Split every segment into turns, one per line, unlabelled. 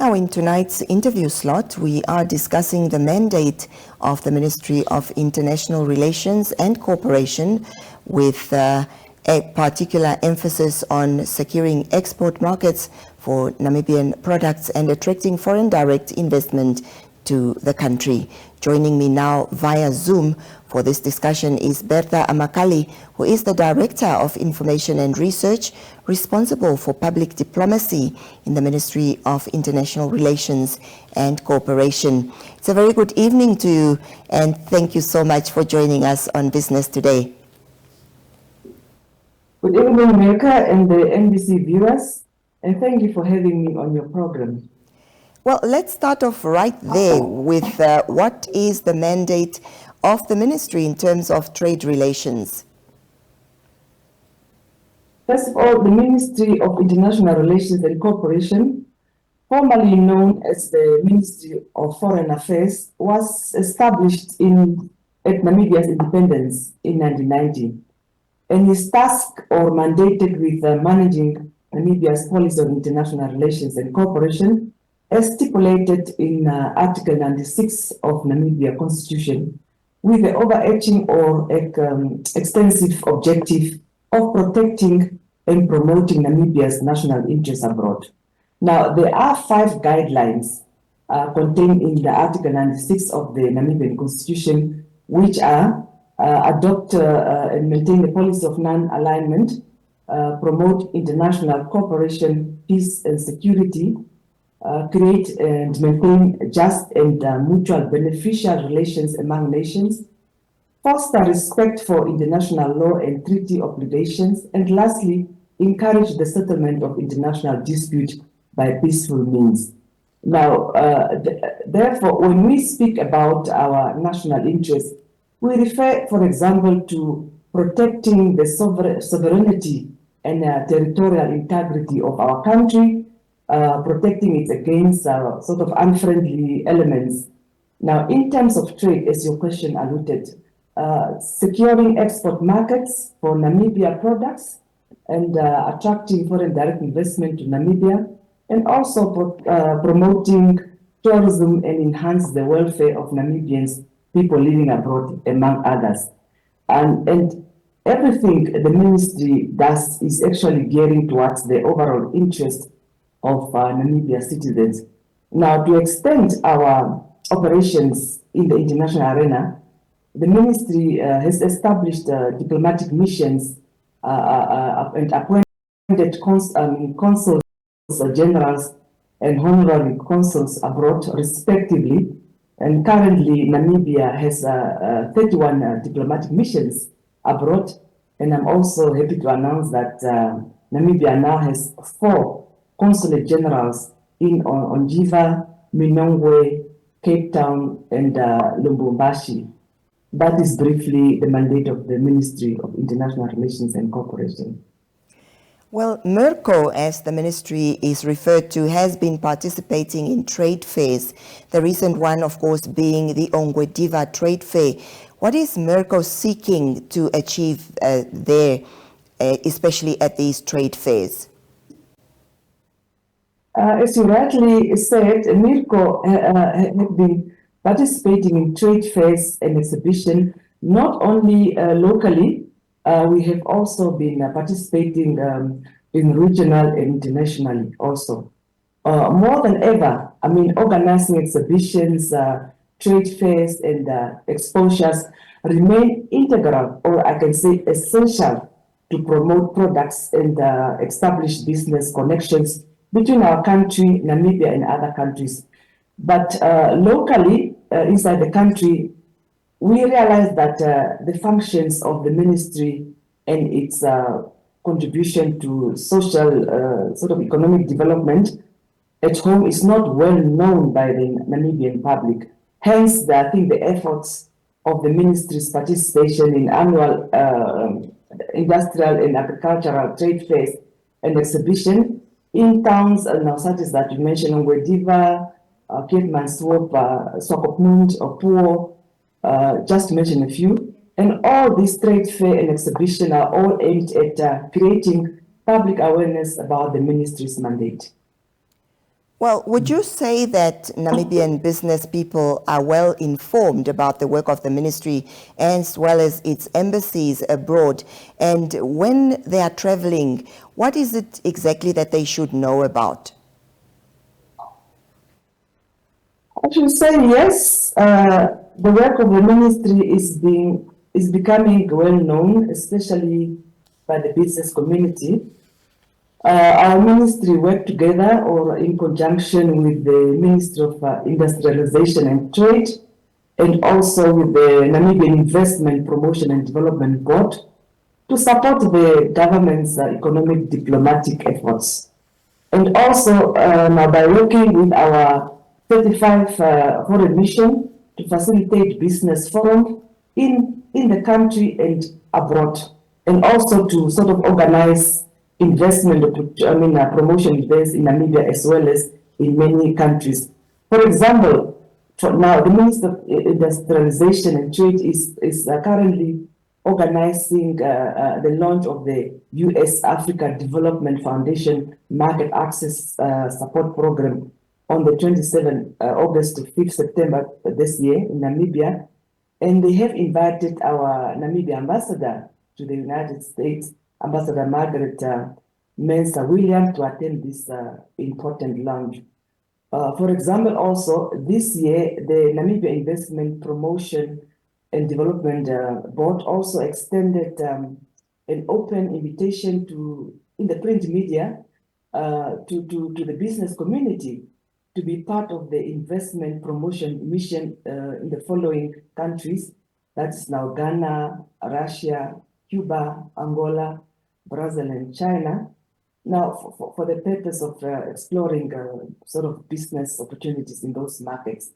Now, in tonight's interview slot, we are discussing the mandate of the Ministry of International Relations and Cooperation with a particular emphasis on securing export markets for Namibian products and attracting foreign direct investment to the country. Joining me now via Zoom for this discussion is Bertha Amakali, who is the Director of Information and Research responsible for public diplomacy in the Ministry of International Relations and Cooperation. It's a very good evening to you, and thank you so much for joining us on Business Today.
Good evening, America and the NBC viewers, and thank you for having me on your program.
Well, let's start off right there with what is the mandate of the ministry in terms of trade relations?
First of all, the Ministry of International Relations and Cooperation, formerly known as the Ministry of Foreign Affairs, was established at Namibia's independence in 1990, and is tasked or mandated with managing Namibia's policy on international relations and cooperation, as stipulated in Article 96 of Namibia Constitution, with the overarching or extensive objective of protecting and promoting Namibia's national interests abroad. Now, there are 5 guidelines contained in the Article 96 of the Namibian Constitution, which are adopt and maintain the policy of non-alignment, promote international cooperation, peace and security, create and maintain just and mutual beneficial relations among nations, foster respect for international law and treaty obligations, and lastly, encourage the settlement of international dispute by peaceful means. Now, therefore, when we speak about our national interests, we refer, for example, to protecting the sovereignty and territorial integrity of our country, protecting it against sort of unfriendly elements. Now, in terms of trade, as your question alluded, securing export markets for Namibia products and attracting foreign direct investment to Namibia, and also promoting tourism and enhance the welfare of Namibians, people living abroad, among others. And everything the ministry does is actually gearing towards the overall interest of Namibia citizens. Now, to extend our operations in the international arena, the ministry has established diplomatic missions and appointed consuls generals and honorary consuls abroad, respectively. And currently, Namibia has 31 diplomatic missions abroad. And I'm also happy to announce that Namibia now has 4 consulate generals in Onjiva, Minongwe, Cape Town, and Lubumbashi. That is briefly the mandate of the Ministry of International Relations and Cooperation.
Well, MIRCO, as the ministry is referred to, has been participating in trade fairs. The recent one, of course, being the Ongwediva Trade Fair. What is MIRCO seeking to achieve there, especially at these trade fairs?
As you rightly said, MIRCO have been participating in trade fairs and exhibition, not only locally. We have also been participating in regional and internationally also. More than ever, I mean, organizing exhibitions, trade fairs, and exposures remain integral, or I can say essential, to promote products and establish business connections between our country, Namibia, and other countries. But locally, inside the country, we realize that the functions of the ministry and its contribution to social sort of economic development at home is not well known by the Namibian public. Hence, I think the efforts of the ministry's participation in annual industrial and agricultural trade fairs and exhibition in towns such as that you mentioned, Ongwediva, Keetmanshoop, Swakopmund, Opuwo, just to mention a few. And all these trade fair and exhibition are all aimed at creating public awareness about the ministry's mandate.
Well, would you say that Namibian business people are well informed about the work of the ministry as well as its embassies abroad? And when they are traveling, what is it exactly that they should know about?
I should say yes. The work of the ministry is becoming well known, especially by the business community. Our ministry work together or in conjunction with the Ministry of Industrialization and Trade, and also with the Namibian Investment Promotion and Development Board to support the government's economic diplomatic efforts. And also now by working with our 35 foreign mission to facilitate business forum in the country and abroad, and also to sort of organize investment, promotion events in Namibia as well as in many countries. For example, for now, the Minister of Industrialization and Trade is currently organizing the launch of the U.S. Africa Development Foundation Market Access Support Program on the 27th August to 5th September this year in Namibia. And they have invited our Namibia ambassador to the United States, Ambassador Margaret Mensah Williams, to attend this important launch. For example, also this year, the Namibia Investment Promotion and Development Board also extended an open invitation in the print media to the business community to be part of the investment promotion mission in the following countries. That's now Ghana, Russia, Cuba, Angola, Brazil, and China. Now, for the purpose of exploring sort of business opportunities in those markets.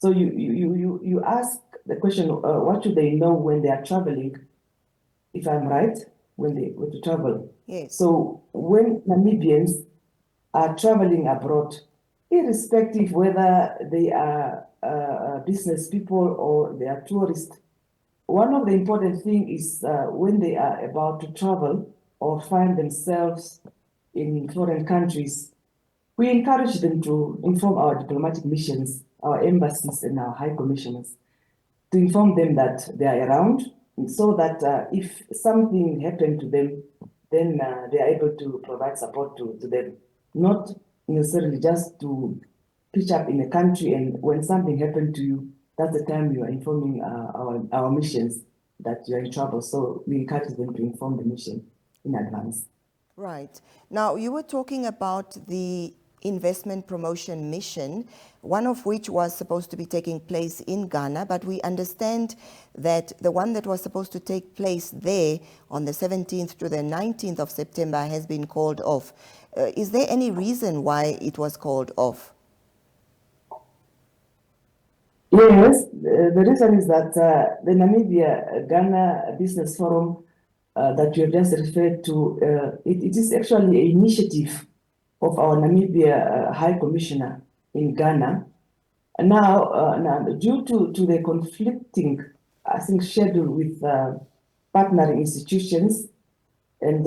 So you ask the question, what should they know when they are traveling? If I'm right, when they go to travel.
Yes.
So when Namibians are traveling abroad, irrespective whether they are business people or they are tourists, one of the important things is when they are about to travel or find themselves in foreign countries, we encourage them to inform our diplomatic missions, our embassies, and our high commissioners, to inform them that they are around, so that if something happened to them, then they are able to provide support to them, not necessarily just to pitch up in a country and when something happened to you, that's the time you are informing our missions that you're in trouble. So we encourage them to inform the mission in advance.
Right. Now, you were talking about the investment promotion mission, one of which was supposed to be taking place in Ghana, but we understand that the one that was supposed to take place there on the 17th to the 19th of September has been called off. Is there any reason why it was called off?
Yes, the reason is that the Namibia-Ghana Business Forum that you have just referred to, it is actually an initiative of our Namibia High Commissioner in Ghana. And now, due to the conflicting, I think, schedule with partnering institutions, and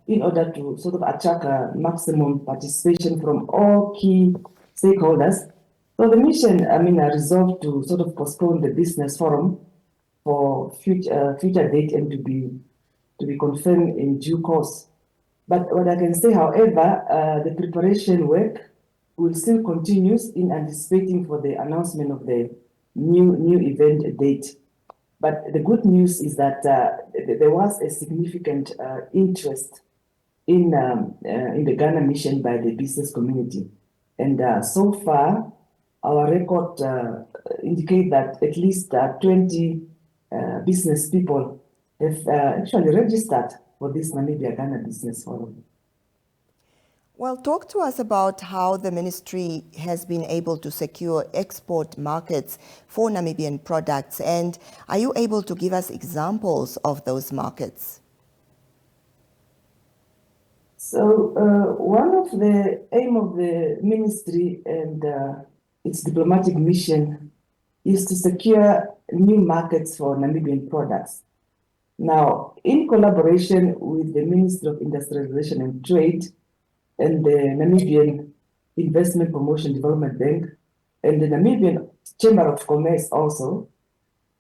in order to sort of attract maximum participation from all key stakeholders, so the mission, resolved to sort of postpone the business forum for future date and to be confirmed in due course. But what I can say, however, the preparation work will still continue in anticipating for the announcement of the new event date. But the good news is that there was a significant interest in the Ghana mission by the business community. And so far, our record indicate that at least 20 business people have actually registered for this Namibia-Ghana Business Forum.
Well, talk to us about how the ministry has been able to secure export markets for Namibian products, and are you able to give us examples of those markets?
So one of the aim of the ministry and its diplomatic mission is to secure new markets for Namibian products. Now, in collaboration with the Ministry of Industrialization and Trade and the Namibian Investment Promotion Development Bank, and the Namibian Chamber of Commerce also,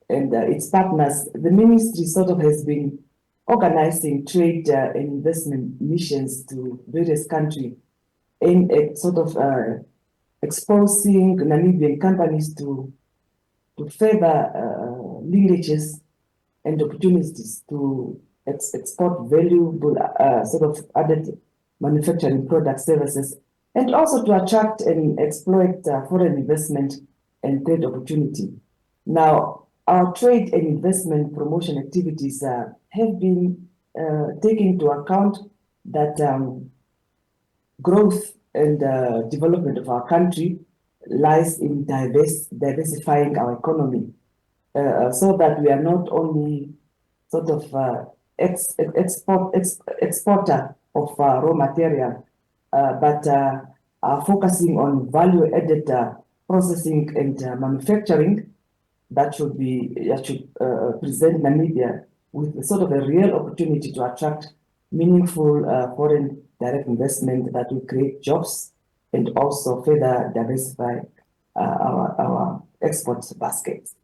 and its partners, the ministry sort of has been organizing trade and investment missions to various countries aimed at sort of exposing Namibian companies to further linkages and opportunities to export valuable sort of added manufacturing product services, and also to attract and exploit foreign investment and trade opportunity. Now, our trade and investment promotion activities have been taking into account that growth and development of our country lies in diversifying our economy, so that we are not only sort of exporter of raw material, but are focusing on value-added processing and manufacturing that should present Namibia with sort of a real opportunity to attract meaningful foreign direct investment that will create jobs and also further diversify our export baskets.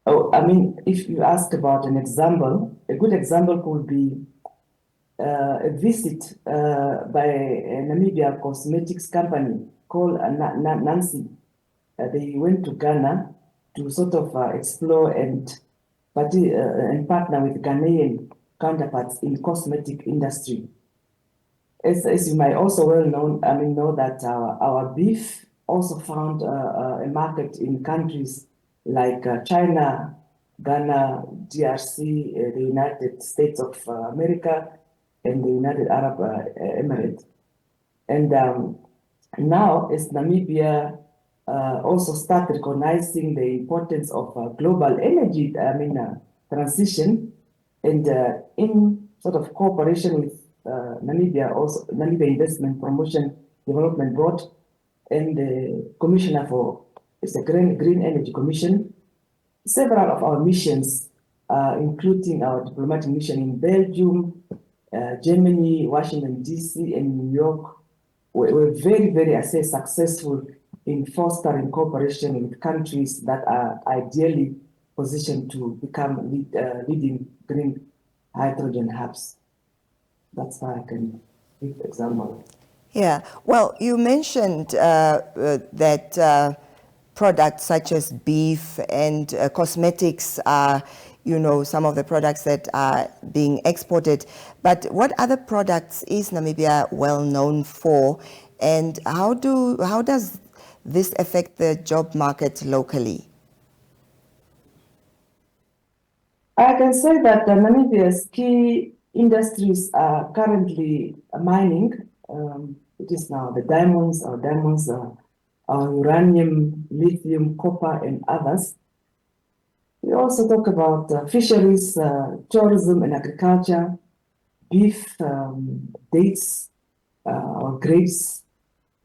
Oh, I mean, if you ask about an example, a good example could be a visit by a Namibia cosmetics company called Nancy. They went to Ghana to sort of explore and partner with Ghanaian counterparts in cosmetic industry. As you might also know that our beef also found a market in countries like China, Ghana, DRC, the United States of America, and the United Arab Emirates. And now, as Namibia also start recognizing the importance of global energy, transition, and in sort of cooperation with Namibia Investment Promotion Development Board and the Commissioner for the Green Energy Commission, several of our missions, including our diplomatic mission in Belgium, Germany, Washington, D.C., and New York, were very, very successful in fostering cooperation with countries that are ideally positioned to become leading green hydrogen hubs. That's why I can give example.
Yeah, well, you mentioned that products such as beef and cosmetics are, some of the products that are being exported. But what other products is Namibia well known for, and how does this affect the job market locally?
I can say that Namibia's key industries are currently mining. It is now the diamonds, our uranium, lithium, copper, and others. We also talk about fisheries, tourism and agriculture, beef, dates, grapes,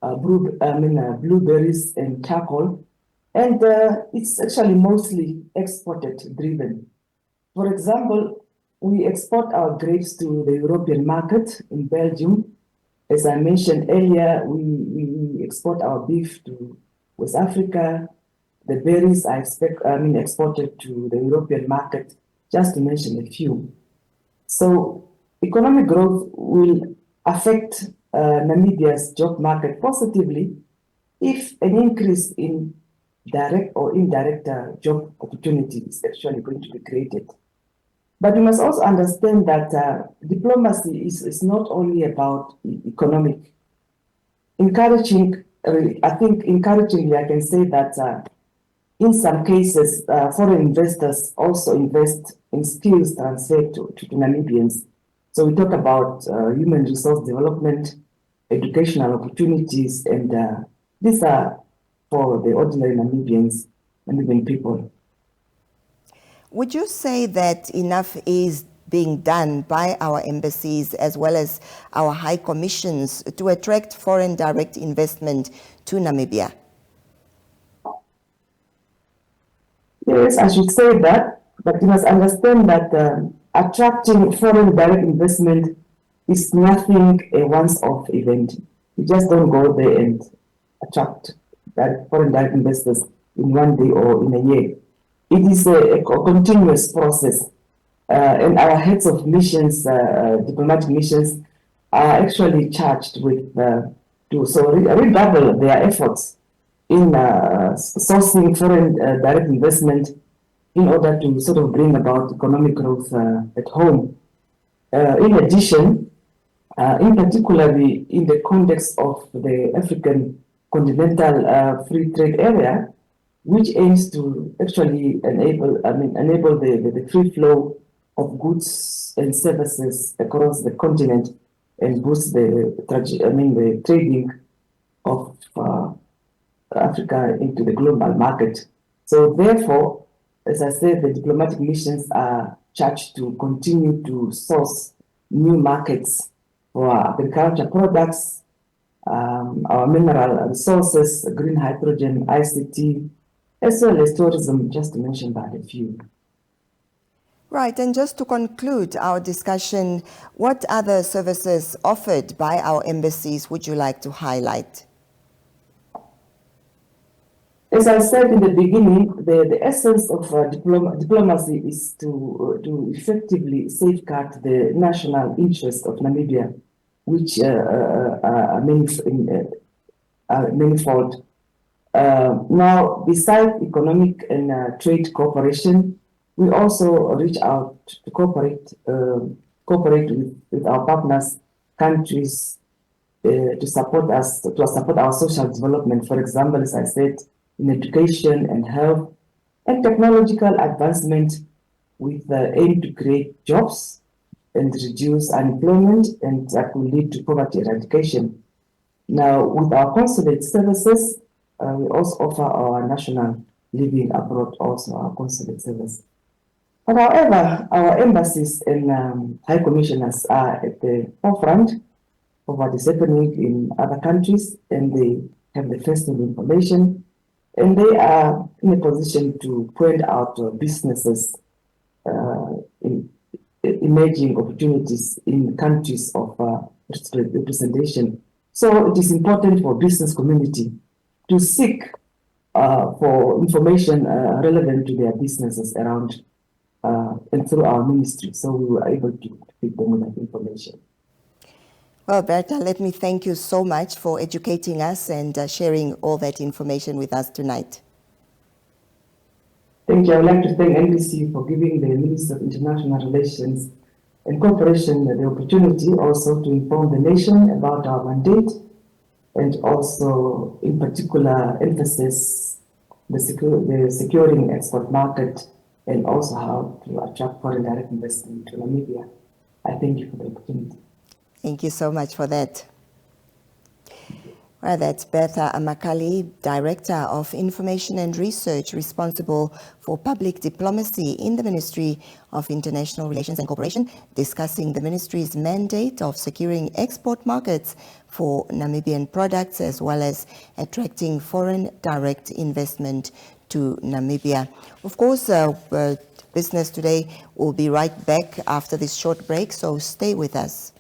blueberries and charcoal. And it's actually mostly exported driven. For example, we export our grapes to the European market in Belgium. As I mentioned earlier, we export our beef to West Africa. The berries are exported to the European market, just to mention a few. So economic growth will affect Namibia's job market positively if an increase in direct or indirect job opportunities is actually going to be created. But we must also understand that diplomacy is not only about economic. Encouragingly, I can say that in some cases, foreign investors also invest in skills transferred to Namibians. So we talk about human resource development, educational opportunities, and these are for the ordinary Namibian people.
Would you say that enough is being done by our embassies as well as our high commissions to attract foreign direct investment to Namibia?
Yes, I should say that, but you must understand that attracting foreign direct investment is nothing a once-off event. You just don't go there and attract foreign direct investors in one day or in a year. It is a continuous process, and our heads of missions, diplomatic missions, are actually charged with redouble their efforts in sourcing foreign direct investment in order to sort of bring about economic growth at home. In addition, in particularly in the context of the African continental free trade area, which aims to actually enable the free flow of goods and services across the continent and boost the trading of Africa into the global market. So therefore, as I said, the diplomatic missions are charged to continue to source new markets for our agriculture products, our mineral resources, green hydrogen, ICT, as well as tourism, just to mention but a few.
Right, and just to conclude our discussion, what other services offered by our embassies would you like to highlight?
As I said in the beginning, the essence of diplomacy is to effectively safeguard the national interest of Namibia, which are manifold. Now, besides economic and trade cooperation, we also reach out to cooperate with our partners countries to support our social development. For example, as I said, in education and health and technological advancement with the aim to create jobs and reduce unemployment, and that will lead to poverty eradication. Now, with our consulate services, we also offer our national living abroad, also our consulate service. But however, our embassies and high commissioners are at the forefront of what is happening in other countries, and they have the first-hand information, and they are in a position to point out businesses in emerging opportunities in countries of representation. So it is important for business community to seek for information relevant to their businesses around and through our ministry. So we were able to feed them with that information.
Well, Bertha, let me thank you so much for educating us and sharing all that information with us tonight.
Thank you. I would like to thank NBC for giving the Minister of International Relations and Cooperation the opportunity also to inform the nation about our mandate, and also in particular emphasis the securing export market, and also how to attract foreign direct investment to Namibia. I thank you for the opportunity.
Thank you so much for that. Well, that's Bertha Amakali, Director of Information and Research, responsible for public diplomacy in the Ministry of International Relations and Cooperation, discussing the ministry's mandate of securing export markets for Namibian products, as well as attracting foreign direct investment to Namibia. Of course, Business Today will be right back after this short break, so stay with us.